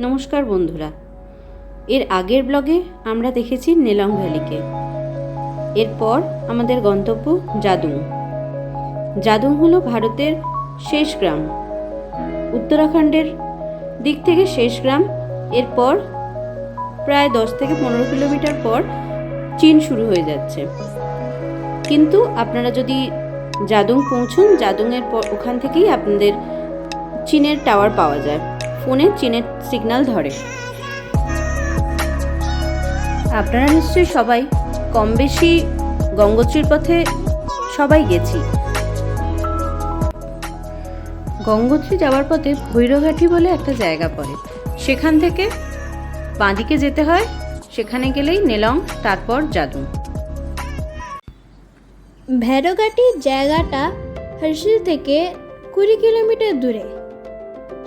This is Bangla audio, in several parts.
নমস্কার বন্ধুরা, এর আগের ব্লগে আমরা দেখেছি নেলং ভ্যালিকে। এরপর আমাদের গন্তব্য জাদুং। জাদুং হলো ভারতের শেষ গ্রাম, উত্তরাখণ্ডের দিক থেকে শেষ গ্রাম। এরপর প্রায় 10 থেকে 15 কিলোমিটার পর চীন শুরু হয়ে যাচ্ছে। কিন্তু আপনারা যদি জাদুং পৌঁছুন, জাদুংয়ের পর ওখান থেকেই আপনাদের চীনের টাওয়ার পাওয়া যায়, ফোনে চীনের সিগন্যাল ধরে। আপনারা নিশ্চয়ই সবাই কম বেশি গঙ্গোত্রীর পথে সবাই গেছি। গঙ্গোত্রী যাওয়ার পথে ভৈরঘাটি বলে একটা জায়গা পড়ে, সেখান থেকে বাঁদিকে যেতে হয়। সেখানে গেলেই নেলং, তারপর জাদুং। ভৈরঘাটি জায়গাটা হর্ষিল থেকে 20 কিলোমিটার দূরে।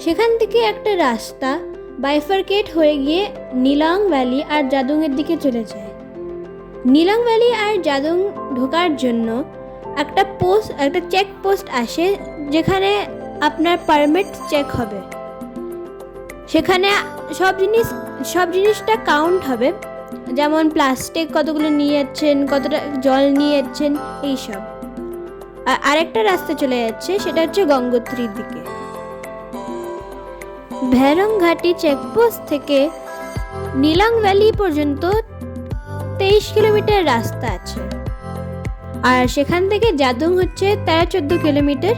সেখান থেকে একটা রাস্তা বাইফার্কেট হয়ে গিয়ে নিলং ভ্যালি আর জাদুংয়ের দিকে চলে যায়। নিলং ভ্যালি আর জাদুং ঢোকার জন্য একটা চেক পোস্ট আসে, যেখানে আপনার পারমিট চেক হবে। সেখানে সব জিনিসটা কাউন্ট হবে, যেমন প্লাস্টিক কতগুলো নিয়ে যাচ্ছেন, কতটা জল নিয়ে যাচ্ছেন, এইসব। আরেকটা রাস্তা চলে যাচ্ছে, সেটা হচ্ছে গঙ্গোত্রীর দিকে। ভৈরংঘাটি চেকপোস্ট থেকে নিলং ভ্যালি পর্যন্ত 23 কিলোমিটার রাস্তা আছে। আর সেখান থেকে জাদুং হচ্ছে 13-14 কিলোমিটার।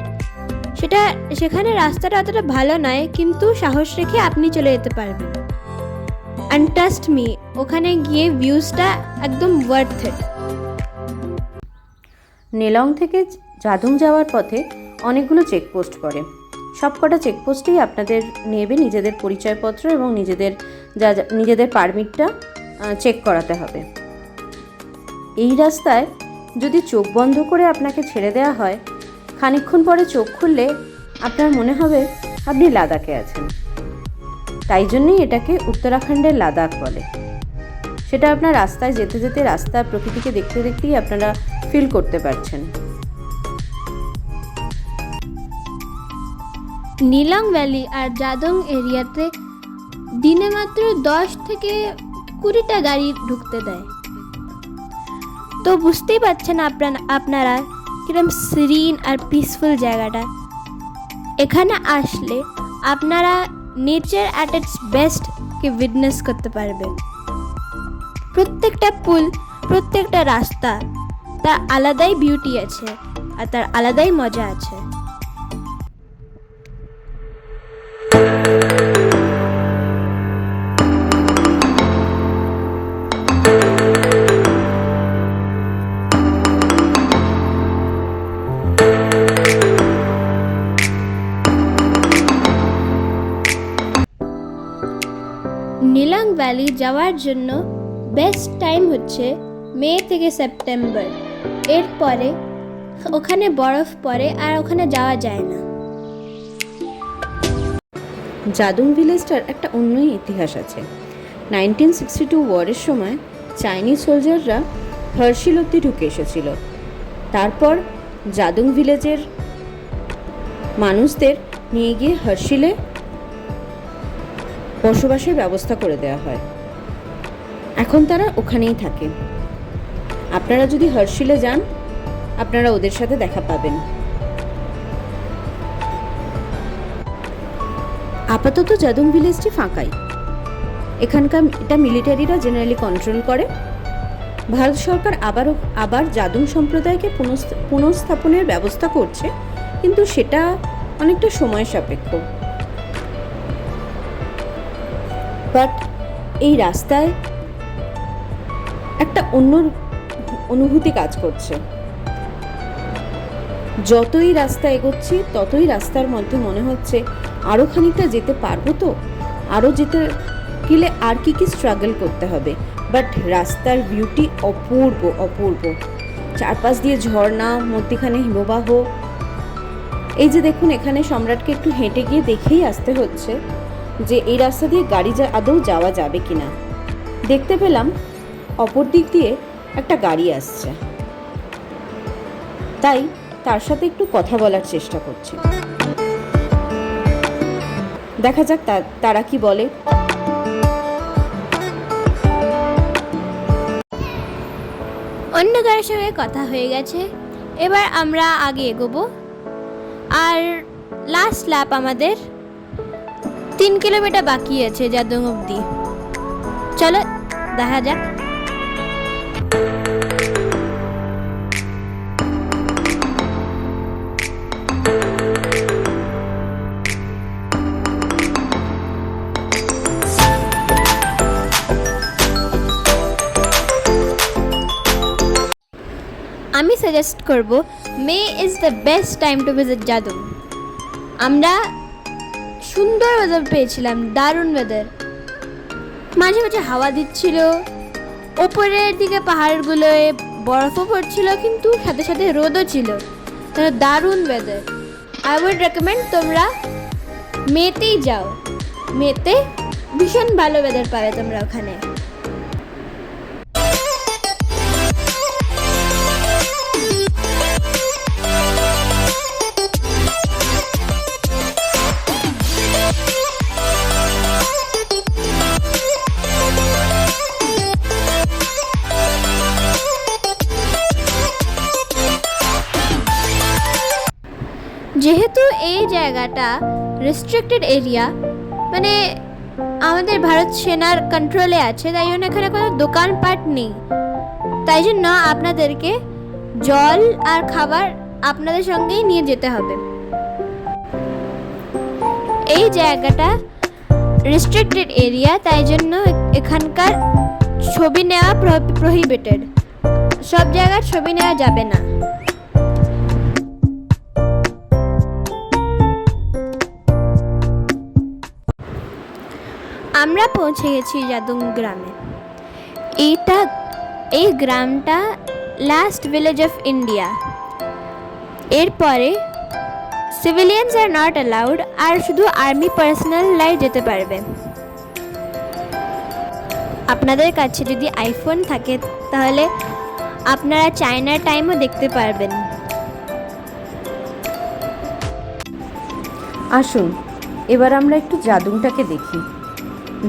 সেখানে রাস্তাটা অতটা ভালো নয়, কিন্তু সাহস রেখে আপনি চলে যেতে পারবেন। অ্যান্ড ট্রাস্ট মি, ওখানে গিয়ে ভিউজটা একদম ওয়ার্থ ইট। নেলং থেকে জাদুং যাওয়ার পথে অনেকগুলো চেকপোস্ট পড়ে। সবকটা চেকপোস্টেই আপনাদের নেবে নিজেদের পরিচয়পত্র এবং নিজেদের পারমিটটা চেক করাতে হবে। এই রাস্তায় যদি চোখ বন্ধ করে আপনাকে ছেড়ে দেওয়া হয়, খানিকক্ষণ পরে চোখ খুললে আপনার মনে হবে আপনি লাদাখে আছেন। তাই জন্যই এটাকে উত্তরাখণ্ডের লাদাখ বলে। সেটা আপনার রাস্তায় যেতে যেতে, রাস্তা প্রকৃতিকে দেখতে দেখতেই আপনারা ফিল করতে পারছেন। নিলং ভ্যালি আর জাদুং এরিয়াতে দিনে মাত্র 10 থেকে 20টা গাড়ি ঢুকতে দেয়। তো বুঝতেই পারছেন আপনারা কিরকম সিরিন আর পিসফুল জায়গাটা। এখানে আসলে আপনারা nature at it's best K witness করতে পারবেন। প্রত্যেকটা পুল, প্রত্যেকটা রাস্তা তার আলাদাই বিউটি আছে আর তার আলাদাই মজা আছে। নিলং ভ্যালি যাওয়ার জন্য বেস্ট টাইম হচ্ছে মে থেকে সেপ্টেম্বর। এরপরে ওখানে বরফ পড়ে আর ওখানে যাওয়া যায় না। জাদুং ভিলেজটার একটা অন্যই ইতিহাস আছে। 1962 ওয়ারের সময় চাইনিজ সোলজাররা হর্ষিল অব্দি ঢুকে এসেছিল। তারপর জাদুং ভিলেজের মানুষদের নিয়ে গিয়ে হর্ষিলে বসবাসের ব্যবস্থা করে দেওয়া হয়। এখন তারা ওখানেই থাকে। আপনারা যদি হর্ষিলে যান, আপনারা ওদের সাথে দেখা পাবেন। আপাতত জাদুং ভিলেজটি ফাঁকাই। এখানকার এটা মিলিটারিরা জেনারেলি কন্ট্রোল করে। ভারত সরকার আবার জাদুং সম্প্রদায়কে পুনঃস্থাপনের ব্যবস্থা করছে, কিন্তু সেটা অনেকটা সময় সাপেক্ষ। বাট এই রাস্তায় একটা অন্য অনুভূতি কাজ করছে। যতই রাস্তা এগোচ্ছি, ততই রাস্তার মধ্যে মনে হচ্ছে আরও খানিকটা যেতে পারবো, তো আরও যেতে গেলে আর কি স্ট্রাগল করতে হবে। বাট রাস্তার বিউটি অপূর্ব অপূর্ব। চারপাশ দিয়ে ঝর্ণা, মধ্যিখানে হিমবাহ। এই যে দেখুন, এখানে সম্রাটকে একটু হেঁটে গিয়ে দেখেই আসতে হচ্ছে যে এই রাস্তা দিয়ে গাড়ি আদৌ যাওয়া যাবে কিনা। দেখতে পেলাম অপর দিক দিয়ে একটা গাড়ি আসছে, তাই তার সাথে একটু কথা বলার চেষ্টা করছি। দেখা যাক তারা কি বলে। অন্য কারোর সঙ্গে কথা হয়ে গেছে, এবার আমরা আগে এগোবো। আর লাস্ট ল্যাপ আমাদের 3 কিলোমিটার বাকি আছে জাদুং অবধি। চলো দেখা যাক। আমি সাজেস্ট করব May is the best time to visit জাদুং। আমরা সুন্দর ওয়েদার পেয়েছিলাম, দারুণ ওয়েদার। মাঝে মাঝে হাওয়া দিচ্ছিল, ওপরের দিকে পাহাড়গুলোয় বরফও পড়ছিল, কিন্তু সাথে সাথে রোদও ছিল। দারুণ ওয়েদার। আই উড রেকমেন্ড তোমরা মেতেই যাও। মেতে ভীষণ ভালো ওয়েদার পাবে তোমরা ওখানে। যেহেতু এই জায়গাটা রেস্ট্রিক্টেড এরিয়া, মানে আমাদের ভারত সেনার কন্ট্রোলে আছে, তাই জন্য এখানে কোনো দোকানপাট নেই। তাই জন্য আপনাদেরকে জল আর খাবার আপনাদের সঙ্গেই নিয়ে যেতে হবে। এই জায়গাটা রেস্ট্রিক্টেড এরিয়া, তাই জন্য এখানকার ছবি নেওয়া প্রহিবিটেড। সব জায়গার ছবি নেওয়া যাবে না। আমরা পৌঁছে গেছি জাদুং গ্রামে। এই গ্রামটা লাস্ট ভিলেজ অফ ইন্ডিয়া। এরপরে সিভিলিয়ানস আর নট অ্যালাউড, আর শুধু আর্মি পার্সোনালরাই যেতে পারবে। আপনাদের কাছে যদি আইফোন থাকে তাহলে আপনারা চায়নার টাইমও দেখতে পারবেন। আসুন এবার আমরা একটু জাদুংটাকে দেখি।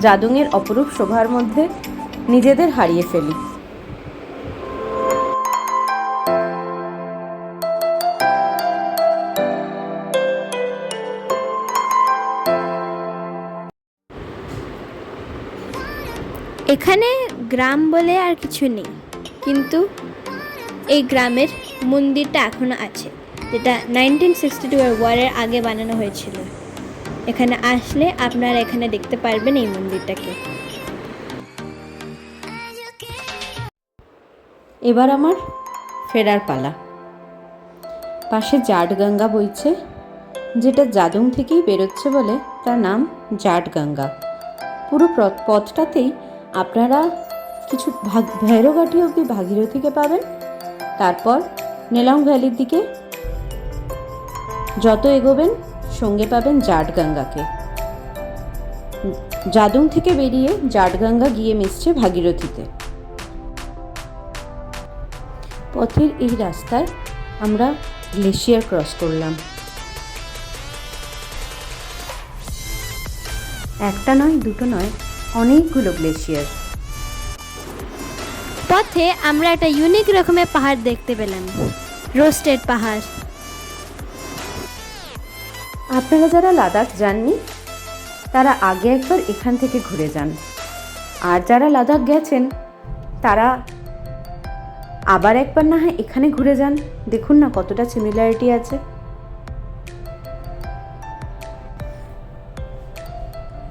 জাদুংয়ের অপরূপ শোভার মধ্যে নিজেদের হারিয়ে ফেলি। এখানে গ্রাম বলে আর কিছু নেই, কিন্তু এই গ্রামের মন্দিরটা এখনো আছে, যেটা 1962 ওয়ারের আগে বানানো হয়েছিল। এখানে আসলে আপনারা এখানে দেখতে পারবেন এই মন্দিরটাকে। এবার আমার ফেরার পালা। পাশে জাটগঙ্গা বইছে, যেটা জাদুং থেকেই বেরোচ্ছে বলে তার নাম জাটগঙ্গা। পুরো পথটাতেই আপনারা কিছু ভৈরঘাটি অবধি ভাগীরথীকে পাবেন। তারপর নেলং ভ্যালির দিকে যত এগোবেন সঙ্গে পাবেন জাটগঙ্গাকে। জাদুং থেকে বেরিয়ে জাটগঙ্গা গিয়ে মিশছে ভাগীরথীতে। পথের এই রাস্তায় আমরা গ্লেশিয়ার ক্রস করলাম। একটা নয়, দুটো নয়, অনেকগুলো গ্লেশিয়ার। পথে আমরা একটা ইউনিক রকমের পাহাড় দেখতে পেলাম, রোস্টেড পাহাড়। আপনারা যারা লাদাখ যাননি তারা আগে একবার এখান থেকে ঘুরে যান, আর যারা লাদাখ গেছেন তারা আবার একবার না হয় এখানে ঘুরে যান। দেখুন না কতটা সিমিলারিটি আছে।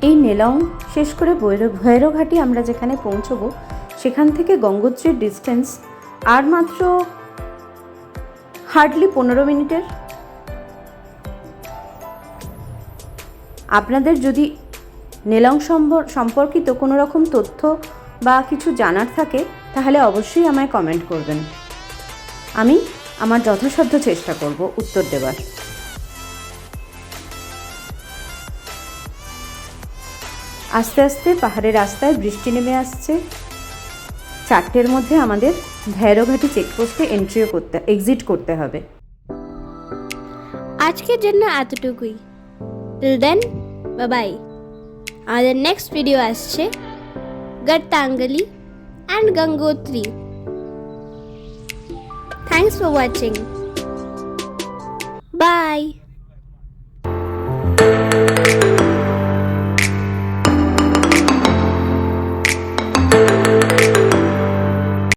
এই নেলং শেষ করে ভৈরঘাটি আমরা যেখানে পৌঁছবো সেখান থেকে গঙ্গোত্রীর ডিস্টেন্স আর মাত্র হার্ডলি 15 মিনিটের। আপনাদের যদি নেলং সম্পর্কিত কোনো রকম তথ্য বা কিছু জানার থাকে তাহলে অবশ্যই আমায় কমেন্ট করবেন। আমি আমার যথাসাধ্য চেষ্টা করব উত্তর দেওয়ার। আস্তে আস্তে পাহাড়ের রাস্তায় বৃষ্টি নেমে আসছে। 4টের মধ্যে আমাদের ভৈরঘাটি চেকপোস্টে এক্সিট করতে হবে। আজকের জন্য এতটুকুই। Till then, bye bye. আমাদের নেক্সট ভিডিও আসছে গড়তাঙ্গলি and Gangotri. Thanks for watching by.